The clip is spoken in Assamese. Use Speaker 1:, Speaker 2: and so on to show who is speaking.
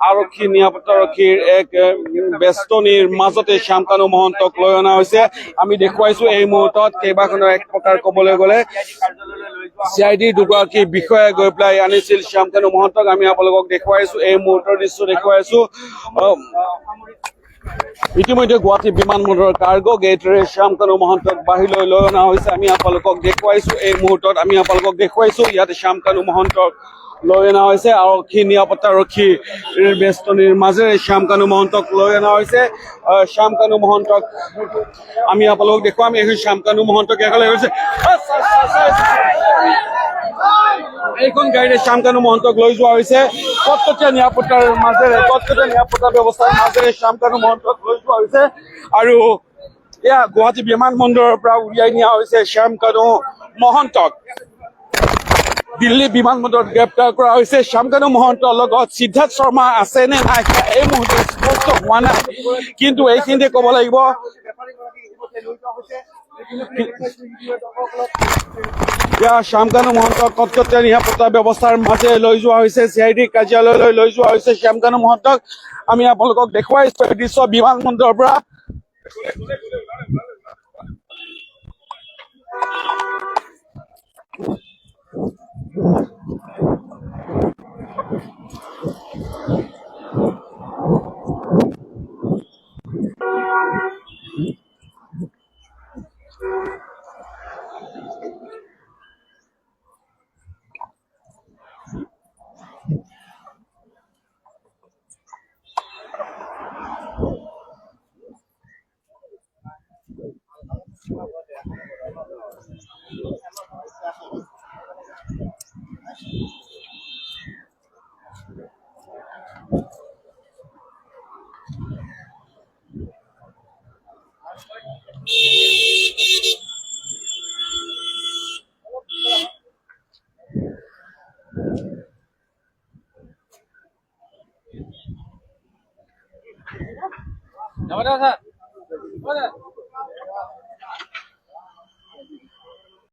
Speaker 1: আৰক্ষী নিৰাপত্তাৰক্ষীৰ এক বেষ্টনীৰ মাজতে শ্যামকানু মহন্তক লৈ অনা হৈছে। আমি দেখুৱাইছো এই মুহূৰ্তত কেইবাখনো এক প্ৰকাৰ ক'বলৈ গ'লে CID দুগৰাকী বিষয়াই গৈ পেলাই আনিছিল শ্যামকানু মহন্তক। আমি আপোনালোকক দেখুৱাইছো এই মুহূৰ্তৰ দৃশ্য দেখুৱাইছো। ইতিমধ্যে গুৱাহাটী বিমানবন্দৰৰ কাৰ্গো গেটেৰে শ্যামকানু মহন্তক বাহিৰলৈ লৈ অনা হৈছে। আমি আপোনালোকক দেখুৱাইছো এই মুহূৰ্তত ইয়াতে শ্যামকানু মহন্তক লৈ অনা হৈছে। আৰক্ষী নিৰাপত্তাৰক্ষীৰ বেষ্টনীৰ মাজেৰে শ্যামকানু মহন্তক লৈ অনা হৈছে। শ্যামকানু মহন্তক আমি আপোনালোকক দেখুৱাম। এই শ্যামকানু মহন্তক একেলগে হৈছে এইখন গাড়ীৰে শ্যামকানু মহন্তক লৈ যোৱা হৈছে। কটকটীয়া নিৰাপত্তাৰ ব্যৱস্থাৰ মাজেৰে শ্যামকানু মহন্তক লৈ যোৱা হৈছে আৰু এয়া গুৱাহাটী বিমানবন্দৰৰ পৰা উলিয়াই নিয়া হৈছে শ্যামকানু মহন্তক। দিল্লী বিমানবন্দৰত গ্ৰেপ্তাৰ কৰা হৈছে। শ্যামকানু মহন্তৰ লগত সিদ্ধাৰ্থ শৰ্মা আছে নে নাই এই মুহূৰ্তত স্পষ্ট হোৱা নাই, কিন্তু এইখিনিতে ক'ব লাগিব শ্যামকানু মহন্তক কটকটীয়া নিৰাপত্তা ব্যৱস্থাৰ মাজেৰে লৈ যোৱা হৈছে। CID কাৰ্যালয়লৈ লৈ যোৱা হৈছে শ্যামকানু মহন্তক। আমি আপোনালোকক দেখুৱাইছো এই দৃশ্য বিমানবন্দৰৰ পৰা।